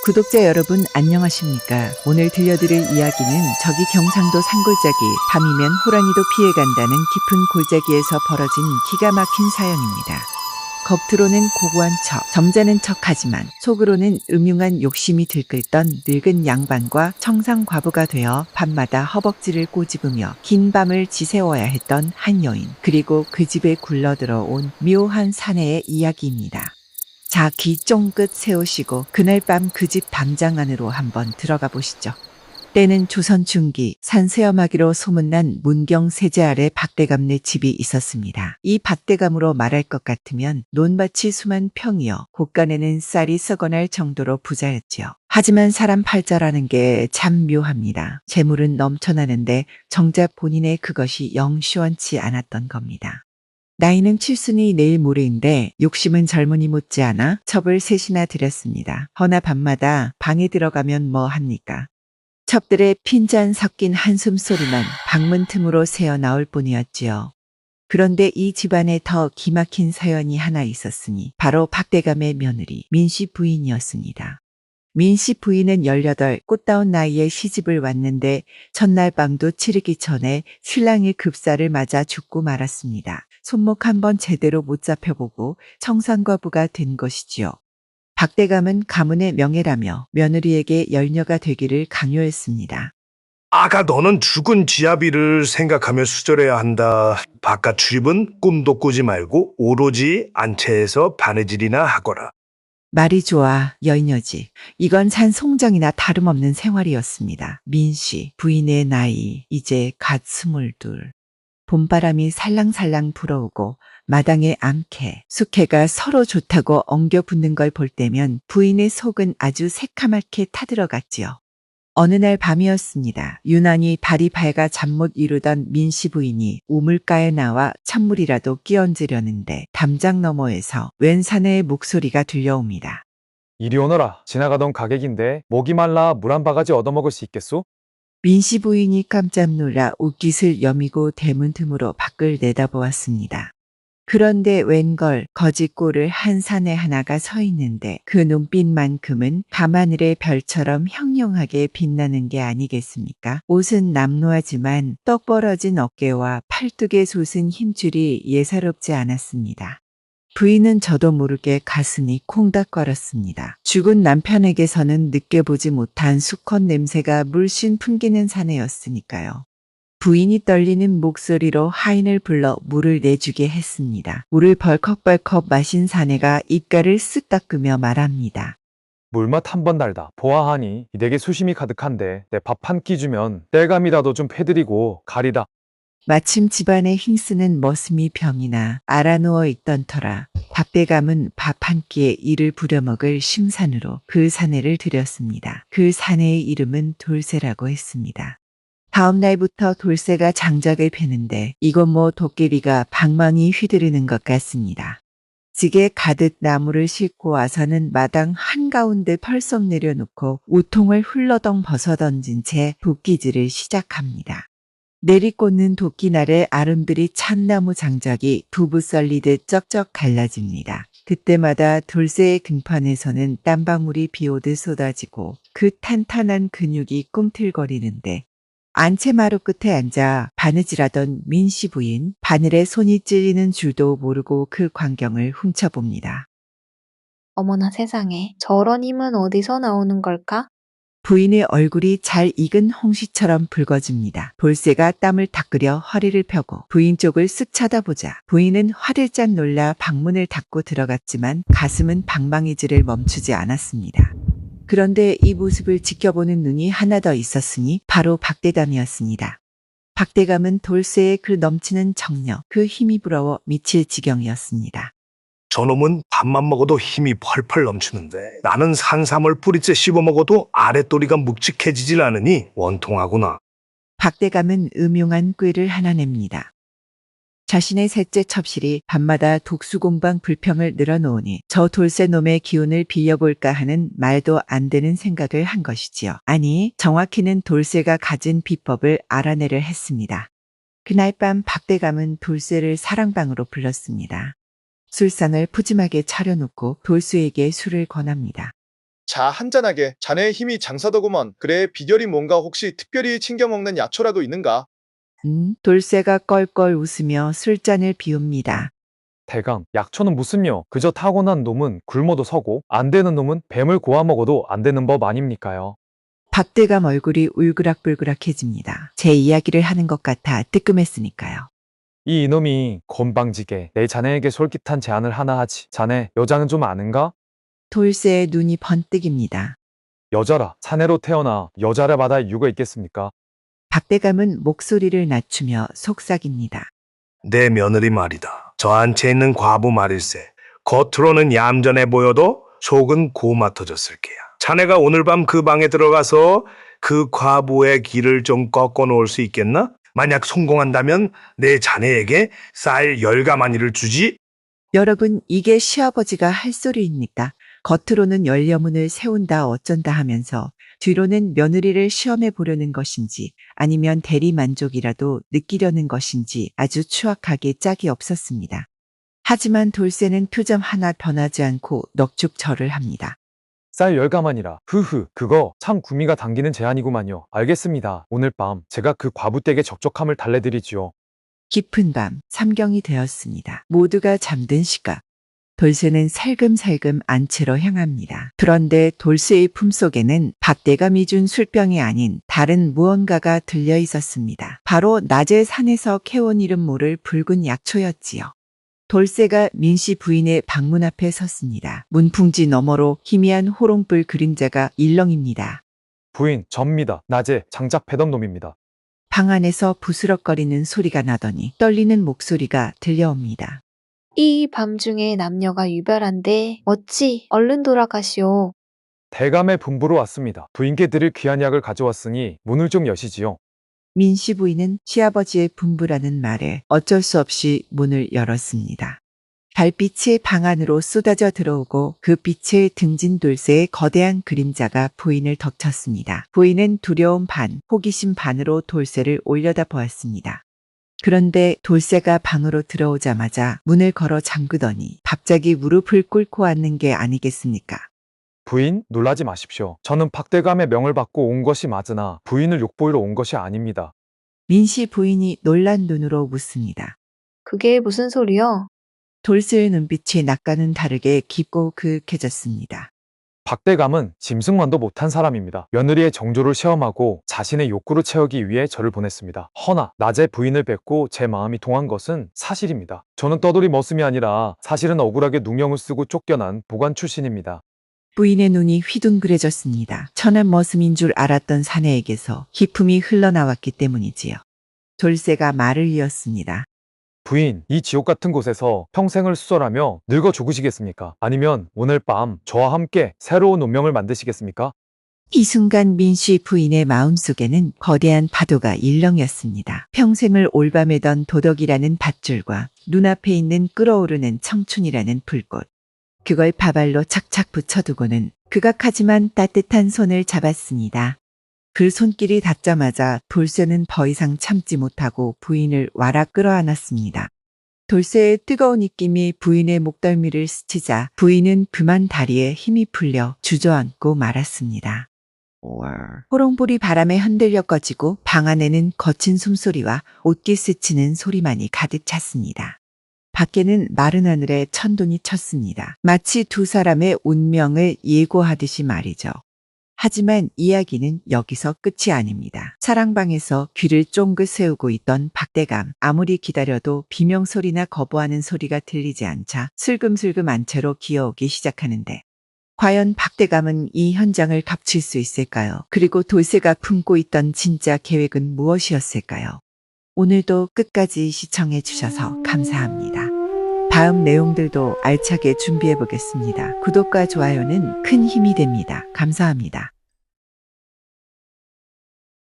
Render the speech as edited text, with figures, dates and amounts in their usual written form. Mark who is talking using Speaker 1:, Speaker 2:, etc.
Speaker 1: 구독자 여러분 안녕하십니까? 오늘 들려드릴 이야기는 저기 경상도 산골짜기 밤이면 호랑이도 피해간다는 깊은 골짜기에서 벌어진 기가 막힌 사연입니다. 겉으로는 고고한 척, 점잖은 척하지만 속으로는 음흉한 욕심이 들끓던 늙은 양반과 청상과부가 되어 밤마다 허벅지를 꼬집으며 긴 밤을 지새워야 했던 한 여인, 그리고 그 집에 굴러들어온 묘한 사내의 이야기입니다. 자, 귀 쫑긋 세우시고 그날 밤 그 집 담장 안으로 한번 들어가 보시죠. 때는 조선 중기 산세엄하기로 소문난 문경 세제 아래 박대감네 집이 있었습니다. 이 박대감으로 말할 것 같으면 논밭이 수만 평이여 곳간에는 쌀이 썩어날 정도로 부자였지요. 하지만 사람 팔자라는 게 참 묘합니다. 재물은 넘쳐나는데 정작 본인의 그것이 영 시원치 않았던 겁니다. 나이는 칠순이 내일 모레인데 욕심은 젊은이 못지않아 첩을 셋이나 들였습니다. 허나 밤마다 방에 들어가면 뭐 합니까? 첩들의 핀잔 섞인 한숨 소리만 방문 틈으로 새어 나올 뿐이었지요. 그런데 이 집안에 더 기막힌 사연이 하나 있었으니 바로 박대감의 며느리 민씨 부인이었습니다. 민씨 부인은 18 꽃다운 나이에 시집을 왔는데 첫날 밤도 치르기 전에 신랑이 급사를 맞아 죽고 말았습니다. 손목 한번 제대로 못 잡혀보고 청산과부가 된 것이지요. 박대감은 가문의 명예라며 며느리에게 열녀가 되기를 강요했습니다.
Speaker 2: 아가 너는 죽은 지아비를 생각하며 수절해야 한다. 바깥 출입은 꿈도 꾸지 말고 오로지 안채에서 바느질이나 하거라.
Speaker 1: 말이 좋아 여인여지. 이건 산 송정이나 다름없는 생활이었습니다. 민씨 부인의 나이 이제 갓 22. 봄바람이 살랑살랑 불어오고 마당에 암캐, 숙해가 서로 좋다고 엉겨 붙는 걸 볼 때면 부인의 속은 아주 새카맣게 타들어갔지요. 어느 날 밤이었습니다. 유난히 발이 밝아 잠 못 이루던 민씨 부인이 우물가에 나와 찬물이라도 끼얹으려는데 담장 너머에서 웬 사내의 목소리가 들려옵니다.
Speaker 3: 이리 오너라. 지나가던 가객인데 목이 말라 물 한 바가지 얻어먹을 수 있겠소?
Speaker 1: 민씨 부인이 깜짝 놀라 옷깃을 여미고 대문 틈으로 밖을 내다보았습니다. 그런데 웬걸 거짓골을 한 사내 하나가 서 있는데 그 눈빛만큼은 밤하늘의 별처럼 형용하게 빛나는 게 아니겠습니까? 옷은 남루하지만 떡 벌어진 어깨와 팔뚝에 솟은 힘줄이 예사롭지 않았습니다. 부인은 저도 모르게 가슴이 콩닥거렸습니다. 죽은 남편에게서는 느껴보지 못한 수컷 냄새가 물씬 풍기는 사내였으니까요. 부인이 떨리는 목소리로 하인을 불러 물을 내주게 했습니다. 물을 벌컥벌컥 마신 사내가 입가를 쓱 닦으며 말합니다.
Speaker 3: 물맛 한 번 달다. 보아하니 이 댁에 수심이 가득한데 내 밥 한 끼 주면 땔감이라도 좀 패드리고 가리다.
Speaker 1: 마침 집안에 힘쓰는 머슴이 병이나 알아누워 있던 터라 박대감은 밥 한 끼에 이를 부려먹을 심산으로 그 사내를 들였습니다. 그 사내의 이름은 돌쇠라고 했습니다. 다음 날부터 돌쇠가 장작을 패는데 이건 뭐 도깨비가 방망이 휘두르는 것 같습니다. 지게 가득 나무를 싣고 와서는 마당 한가운데 펄썩 내려놓고 우통을 훌러덩 벗어던진 채 도끼질을 시작합니다. 내리꽂는 도끼날에 아름드리 찬 나무 장작이 두부 썰리듯 쩍쩍 갈라집니다. 그때마다 돌쇠의 등판에서는 땀방울이 비오듯 쏟아지고 그 탄탄한 근육이 꿈틀거리는데 안채마루 끝에 앉아 바느질하던 민씨 부인, 바늘에 손이 찔리는 줄도 모르고 그 광경을 훔쳐봅니다.
Speaker 4: 어머나 세상에, 저런 힘은 어디서 나오는 걸까?
Speaker 1: 부인의 얼굴이 잘 익은 홍시처럼 붉어집니다. 돌쇠가 땀을 닦으려 허리를 펴고 부인 쪽을 쓱 쳐다보자 부인은 화들짝 놀라 방문을 닫고 들어갔지만 가슴은 방망이질을 멈추지 않았습니다. 그런데 이 모습을 지켜보는 눈이 하나 더 있었으니 바로 박대감이었습니다. 박대감은 돌쇠의 그 넘치는 정력, 그 힘이 부러워 미칠 지경이었습니다.
Speaker 2: 저놈은 밥만 먹어도 힘이 펄펄 넘치는데 나는 산삼을 뿌리째 씹어 먹어도 아랫도리가 묵직해지질 않으니 원통하구나.
Speaker 1: 박대감은 음흉한 꾀를 하나 냅니다. 자신의 셋째 첩실이 밤마다 독수공방 불평을 늘어놓으니 저 돌쇠놈의 기운을 빌려볼까 하는 말도 안 되는 생각을 한 것이지요. 아니, 정확히는 돌쇠가 가진 비법을 알아내려 했습니다. 그날 밤 박대감은 돌쇠를 사랑방으로 불렀습니다. 술상을 푸짐하게 차려놓고 돌쇠에게 술을 권합니다.
Speaker 5: 자, 한잔하게. 자네의 힘이 장사더구먼. 그래, 비결이 뭔가? 혹시 특별히 챙겨 먹는 약초라도 있는가?
Speaker 1: 돌쇠가 껄껄 웃으며 술잔을 비웁니다.
Speaker 3: 대감, 약초는 무슨요? 그저 타고난 놈은 굶어도 서고 안 되는 놈은 뱀을 고아 먹어도 안 되는 법 아닙니까요?
Speaker 1: 박대감 얼굴이 울그락불그락해집니다. 제 이야기를 하는 것 같아 뜨끔했으니까요.
Speaker 3: 이 이놈이 건방지게 내 자네에게 솔깃한 제안을 하나 하지. 자네 여자는 좀 아는가?
Speaker 1: 돌쇠의 눈이 번뜩입니다.
Speaker 3: 여자라 사내로 태어나 여자를 받아 이유가 있겠습니까?
Speaker 1: 박대감은 목소리를 낮추며 속삭입니다.
Speaker 2: 내 며느리 말이다. 저 안채 있는 과부 말일세. 겉으로는 얌전해 보여도 속은 고마터졌을 게야. 자네가 오늘 밤 그 방에 들어가서 그 과부의 길을 좀 꺾어 놓을 수 있겠나? 만약 성공한다면 내 자네에게 쌀 열가마니를 주지.
Speaker 1: 여러분, 이게 시아버지가 할 소리입니까? 겉으로는 열려문을 세운다 어쩐다 하면서 뒤로는 며느리를 시험해 보려는 것인지 아니면 대리 만족이라도 느끼려는 것인지 아주 추악하게 짝이 없었습니다. 하지만 돌쇠는 표정 하나 변하지 않고 넋죽 절을 합니다.
Speaker 3: 쌀 열가만이라. 흐흐, 그거 참 구미가 당기는 제안이구만요. 알겠습니다. 오늘 밤 제가 그 과부댁의 적적함을 달래드리지요.
Speaker 1: 깊은 밤, 삼경이 되었습니다. 모두가 잠든 시각. 돌쇠는 살금살금 안채로 향합니다. 그런데 돌쇠의 품속에는 박대감이 준 술병이 아닌 다른 무언가가 들려 있었습니다. 바로 낮에 산에서 캐온 이름 모를 붉은 약초였지요. 돌쇠가 민씨 부인의 방문 앞에 섰습니다. 문풍지 너머로 희미한 호롱불 그림자가 일렁입니다.
Speaker 3: 부인, 접니다. 낮에 장작 패던 놈입니다.
Speaker 1: 방 안에서 부스럭거리는 소리가 나더니 떨리는 목소리가 들려옵니다.
Speaker 4: 이 밤중에 남녀가 유별한데 어찌 얼른 돌아가시오.
Speaker 3: 대감의 분부로 왔습니다. 부인께 드릴 귀한 약을 가져왔으니 문을 좀 여시지요.
Speaker 1: 민씨 부인은 시아버지의 분부라는 말에 어쩔 수 없이 문을 열었습니다. 달빛이 방 안으로 쏟아져 들어오고 그 빛에 등진 돌쇠의 거대한 그림자가 부인을 덮쳤습니다. 부인은 두려움 반, 호기심 반으로 돌쇠를 올려다 보았습니다. 그런데 돌쇠가 방으로 들어오자마자 문을 걸어 잠그더니 갑자기 무릎을 꿇고 앉는 게 아니겠습니까?
Speaker 3: 부인, 놀라지 마십시오. 저는 박대감의 명을 받고 온 것이 맞으나 부인을 욕보이러 온 것이 아닙니다.
Speaker 1: 민씨 부인이 놀란 눈으로 묻습니다.
Speaker 4: 그게 무슨 소리여?
Speaker 1: 돌쇠의 눈빛이 낮과는 다르게 깊고 그윽해졌습니다.
Speaker 3: 박대감은 짐승만도 못한 사람입니다. 며느리의 정조를 시험하고 자신의 욕구를 채우기 위해 저를 보냈습니다. 허나 낮에 부인을 뵙고 제 마음이 동한 것은 사실입니다. 저는 떠돌이 머슴이 아니라 사실은 억울하게 누명을 쓰고 쫓겨난 보관 출신입니다.
Speaker 1: 부인의 눈이 휘둥그레졌습니다. 천한 머슴인 줄 알았던 사내에게서 기품이 흘러나왔기 때문이지요. 돌쇠가 말을 이었습니다.
Speaker 3: 부인, 이 지옥 같은 곳에서 평생을 수절하며 늙어 죽으시겠습니까? 아니면 오늘 밤 저와 함께 새로운 운명을 만드시겠습니까?
Speaker 1: 이 순간 민씨 부인의 마음속에는 거대한 파도가 일렁였습니다. 평생을 올바매던 도덕이라는 밧줄과 눈앞에 있는 끓어오르는 청춘이라는 불꽃. 그걸 바발로 착착 붙여두고는 극악하지만 따뜻한 손을 잡았습니다. 그 손길이 닿자마자 돌쇠는 더 이상 참지 못하고 부인을 와락 끌어안았습니다. 돌쇠의 뜨거운 입김이 부인의 목덜미를 스치자 부인은 그만 다리에 힘이 풀려 주저앉고 말았습니다. 호롱불이 바람에 흔들려 꺼지고 방 안에는 거친 숨소리와 옷깃 스치는 소리만이 가득 찼습니다. 밖에는 마른 하늘에 천둥이 쳤습니다. 마치 두 사람의 운명을 예고하듯이 말이죠. 하지만 이야기는 여기서 끝이 아닙니다. 사랑방에서 귀를 쫑긋 세우고 있던 박대감. 아무리 기다려도 비명소리나 거부하는 소리가 들리지 않자 슬금슬금 안채로 기어오기 시작하는데 과연 박대감은 이 현장을 덮칠 수 있을까요? 그리고 돌쇠가 품고 있던 진짜 계획은 무엇이었을까요? 오늘도 끝까지 시청해 주셔서 감사합니다. 다음 내용들도 알차게 준비해 보겠습니다. 구독과 좋아요는 큰 힘이 됩니다. 감사합니다.